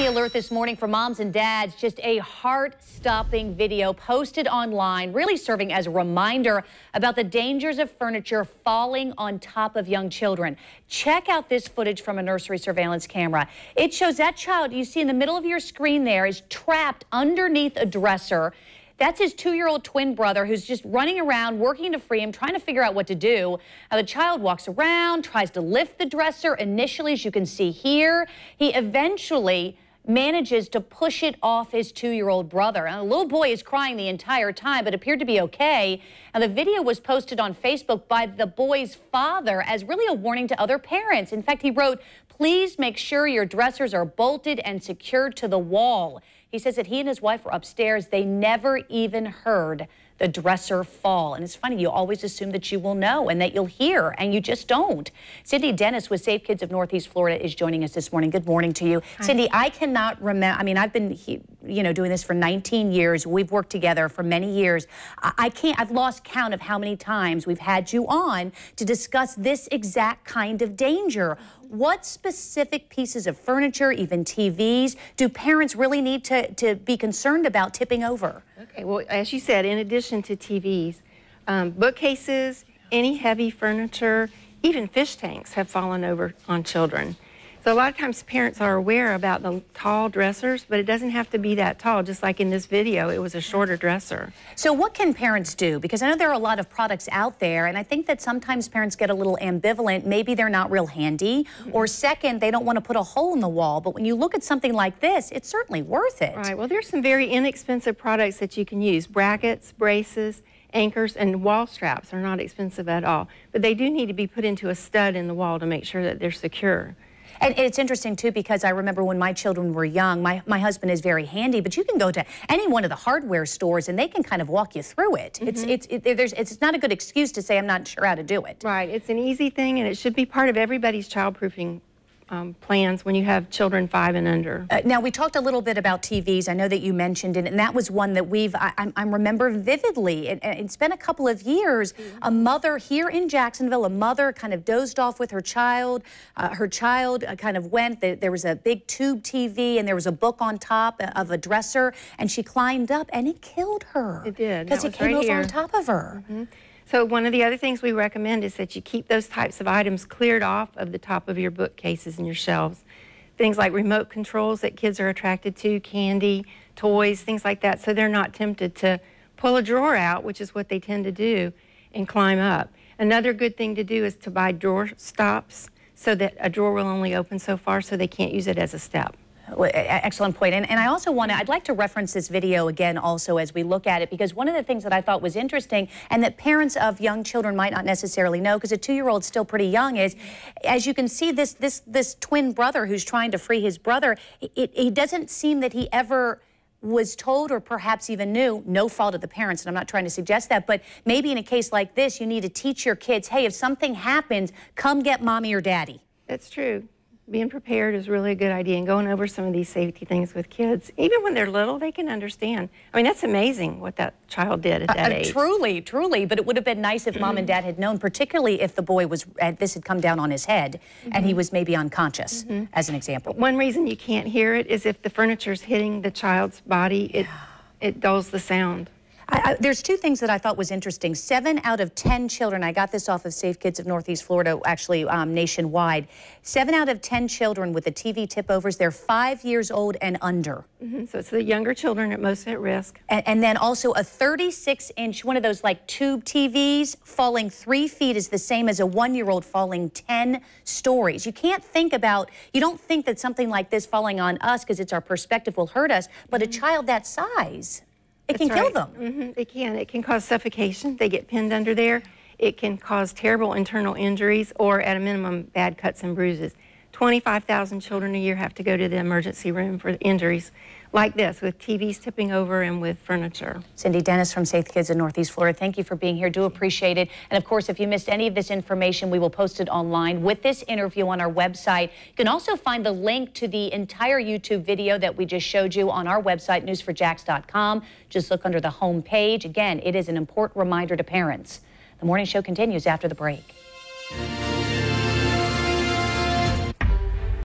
safety alert this morning for moms and dads. Just a heart-stopping video posted online, really serving as a reminder about the dangers of furniture falling on top of young children. Check out this footage from a nursery surveillance camera. It shows that child you see in the middle of your screen there is trapped underneath a dresser. That's his 2-year-old twin brother who's just running around, working to free him, trying to figure out what to do. Now, the child walks around, tries to lift the dresser. Initially, as you can see here, he eventually manages to push it off his 2-year-old brother. And the little boy is crying the entire time, but appeared to be okay. And the video was posted on Facebook by the boy's father as really a warning to other parents. In fact, he wrote, "Please make sure your dressers are bolted and secured to the wall." He says that he and his wife were upstairs. They never even heard the dresser fall. And it's funny, you always assume that you will know and that you'll hear, and you just don't. Cindy Dennis with Safe Kids of Northeast Florida is joining us this morning. Good morning to you. Hi. Cindy, I cannot remember, I mean, I've been doing this for 19 years. We've worked together for many years. I've lost count of how many times we've had you on to discuss this exact kind of danger. What specific pieces of furniture, even TVs, do parents really need to be concerned about tipping over? Okay, well, as you said, in addition to TVs, bookcases, any heavy furniture, even fish tanks have fallen over on children. So a lot of times parents are aware about the tall dressers, but it doesn't have to be that tall. Just like in this video, it was a shorter dresser. So what can parents do? Because I know there are a lot of products out there, and I think that sometimes parents get a little ambivalent. Maybe they're not real handy, or second, they don't want to put a hole in the wall. But when you look at something like this, it's certainly worth it. Right, well, there's some very inexpensive products that you can use. Brackets, braces, anchors, and wall straps are not expensive at all. But they do need to be put into a stud in the wall to make sure that they're secure. And it's interesting, too, because I remember when my children were young, my husband is very handy, but you can go to any one of the hardware stores and they can kind of walk you through it. It's not a good excuse to say I'm not sure how to do it. Right. It's an easy thing, and it should be part of everybody's childproofing plans when you have children 5 and under. Now, we talked a little bit about TVs. I know that you mentioned it, and that was one that I remember vividly. It's been a couple of years. A mother here in Jacksonville, a mother kind of dozed off with her child. Her child kind of went. There was a big tube TV, and there was a book on top of a dresser, and she climbed up, and it killed her. It did. Because it came over on top of her. So one of the other things we recommend is that you keep those types of items cleared off of the top of your bookcases and your shelves. Things like remote controls that kids are attracted to, candy, toys, things like that, so they're not tempted to pull a drawer out, which is what they tend to do, and climb up. Another good thing to do is to buy drawer stops so that a drawer will only open so far so they can't use it as a step. Excellent point. And I also I'd like to reference this video again also as we look at it, because one of the things that I thought was interesting and that parents of young children might not necessarily know, because a 2-year-old's still pretty young, is, as you can see, this twin brother who's trying to free his brother, it doesn't seem that he ever was told or perhaps even knew, no fault of the parents, and I'm not trying to suggest that, but maybe in a case like this, you need to teach your kids, hey, if something happens, come get mommy or daddy. That's true. Being prepared is really a good idea, and going over some of these safety things with kids. Even when they're little, they can understand. I mean, that's amazing what that child did at that age. Truly, truly. But it would have been nice if mom and dad had known, particularly if the boy this had come down on his head and he was maybe unconscious, as an example. One reason you can't hear it is if the furniture's hitting the child's body, it dulls the sound. There's 2 things that I thought was interesting. 7 out of 10 children, I got this off of Safe Kids of Northeast Florida, actually nationwide. 7 out of 10 children with the TV tip-overs, they're 5 years old and under. So it's the younger children at most at risk. And then also a 36-inch, one of those like tube TVs, falling 3 feet is the same as a 1-year-old falling 10 stories. You don't think that something like this falling on us, because it's our perspective, will hurt us, but a child that size, it can kill them. It can. It can cause suffocation. They get pinned under there. It can cause terrible internal injuries, or at a minimum, bad cuts and bruises. 25,000 children a year have to go to the emergency room for injuries like this, with TVs tipping over and with furniture. Cindy Dennis from Safe Kids in Northeast Florida, thank you for being here. Do appreciate it. And of course, if you missed any of this information, we will post it online with this interview on our website. You can also find the link to the entire YouTube video that we just showed you on our website, news4jax.com. Just look under the home page. Again, it is an important reminder to parents. The morning show continues after the break.